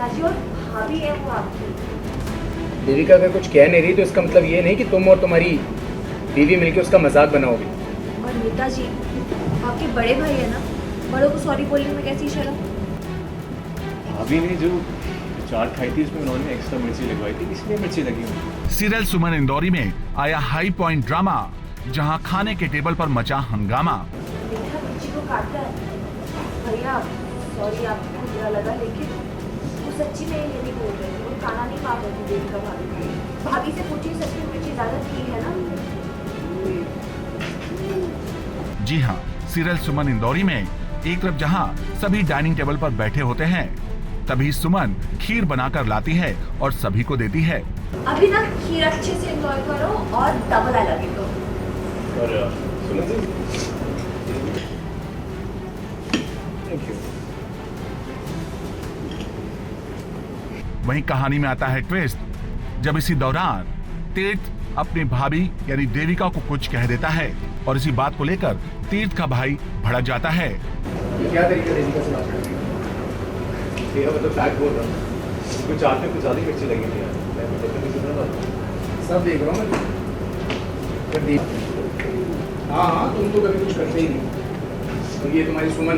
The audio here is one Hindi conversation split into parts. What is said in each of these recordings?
पिताजी और भाभी है वो आपकी। देविका अगर कुछ कह नहीं रही तो इसका मतलब ये नहीं कि तुम और तुम्हारी बीवी मिलके उसका मजाक बनाओगे। और नेताजी आपके बड़े भाई है ना, बड़ों को सॉरी बोलने में कैसी शर्म। भाभी ने जो चाट खाई थी उसमें उन्होंने एक्स्ट्रा मिर्ची लगवाई थी, इसलिए मिर्ची लगी हुई। सीरियल सुमन इंदौरी में आया हाई पॉइंट ड्रामा, जहां खाने के टेबल पर मचा हंगामा। देखा मिर्ची को काटता है भैया, सॉरी आपको बुरा लगा, लेकिन वो सच्ची में ये नहीं बोल रहे थे, वो खाना नहीं खा रहे थे देविका भाभी। भाभी से पूछिए सच में मिर्ची ज्यादा थी है ना। जी हाँ, सीरियल सुमन इंदौरी में एक तरफ जहां सभी डाइनिंग टेबल पर बैठे होते हैं, तभी सुमन खीर बनाकर लाती है और सभी को देती है। अभी ना खीर अच्छे से एंजॉय करो और डबल आई लव यू दो। और सुमन जी, थैंक यू। वहीं कहानी में आता है ट्विस्ट, जब इसी दौरान तीर्थ अपनी भाभी यानी देविका को कुछ कह देता है और इसी बात को लेकर तीर्थ का भाई भड़क जाता है। ये क्या तरीका देविका से बात करने का? तेरा मतलब फैक्ट बोल रहा हूँ, कुछ चाट में कुछ ज़्यादा मिर्ची लगी थी यार, मैं तो देखने की सुन रहा था। सब देख रहा हूँ मैं। हाँ हाँ, तुम तो कभी कुछ करते ही नहीं। तो ये तुम्हारी सुमन,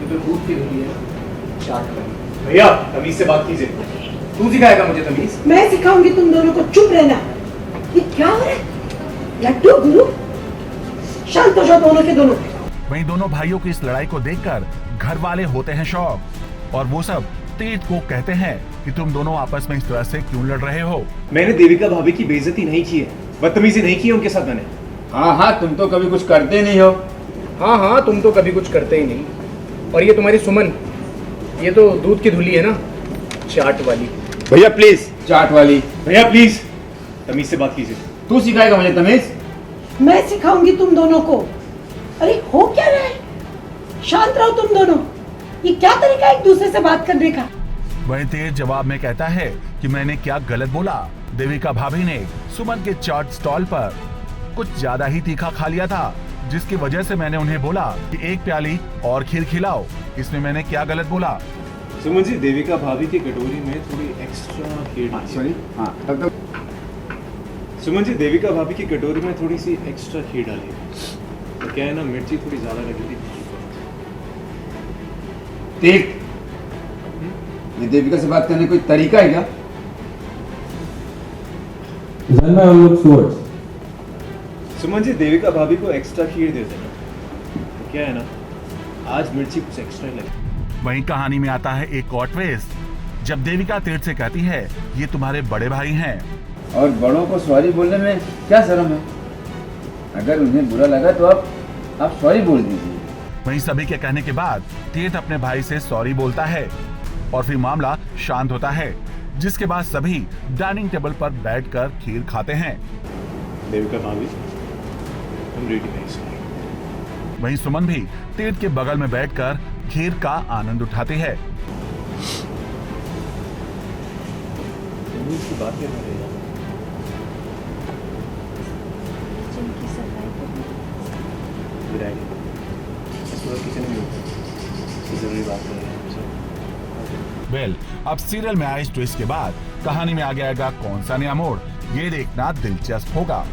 ये तो दूध की धुली है, चाट वाली। भैया तमीज से बात कीजिए। तू सिखाएगा मुझे तमीज? मैं सिखाऊंगी तुम दोनों को, चुप रहना। ये क्या हो रहा है? लड्डू गुरु, शांत हो जाओ दोनों के दोनों। वहीं दोनों भाइयों की इस लड़ाई को देखकर घर वाले होते हैं शॉक और वो सब तीर्थ को कहते हैं कि तुम दोनों आपस में इस तरह से क्यों लड़ रहे हो। मैंने देविका भाभी की बेइज्जती नहीं की है, बदतमीजी नहीं की है उनके साथ मैंने। हाँ हाँ, तुम तो कभी कुछ करते नहीं हो। हाँ हाँ, तुम तो कभी कुछ करते ही नहीं। और ये तुम्हारी सुमन, ये तो दूध की धुली है ना, चाट वाली। भैया प्लीज, चाट वाली। भैया प्लीज तमीज से बात कीजिए। तू सिखाएगा मुझे तमीज? मैं सिखाऊंगी तुम दोनों को। अरे हो क्या रहा है? शांत रहो तुम दोनों। ये क्या तरीका है एक दूसरे से बात करने का? वहीं तीर्थ जवाब में कहता है कि मैंने क्या गलत बोला। देविका भाभी ने सुमन के चाट स्टॉल पर कुछ ज्यादा ही तीखा खा लिया था, जिसकी वजह से मैंने उन्हें बोला कि एक प्याली और खीर खिलाओ। इसमें मैंने क्या गलत बोला? सुमन जी, देविका भाभी की कटोरी में थोड़ी एक्स्ट्रा खीर डालिए। सॉरी, हाँ तब तक। सुमन जी, देविका भाभी की कटोरी में थोड़ी सी एक्स्ट्रा खीर डालिए। तो क्या है ना, मिर्ची थोड़ी ज्यादा लगी थी। तीर्थ, ये देविका से बात करने कोई तरीका है क्या? जानना हम लोग स्वर्ड्स। सुमन जी, देविका भाभी को एक्स्ट्रा खीर दे देना। तो क्या है ना, आज मिर्ची कुछ एक्स्ट्रा ही लगी। वहीं कहानी में आता है एक और ट्विस्ट, जब देविका तीर्थ से कहती है ये तुम्हारे बड़े भाई हैं। और बड़ों को सॉरी बोलने में क्या शर्म है? अगर उन्हें बुरा लगा तो आप सॉरी बोल दीजिए। वहीं सभी के कहने के बाद तीर्थ अपने भाई से सॉरी बोलता है और फिर मामला शांत होता है, जिसके बाद सभी डाइनिंग टेबल पर बैठकर खीर खाते हैं। देविका भाभी, हम रेडी नहीं। वहीं सुमन भी तीर्थ के बगल में बैठकर खीर का आनंद उठाती है। की बात क्या कर रही है? जिनकी सफाई किचन में जरूरी बात कर रहे हैं। वेल, अब सीरियल में आए इस ट्विस्ट के बाद कहानी में आगे आएगा कौन सा नया मोड़, ये देखना दिलचस्प होगा।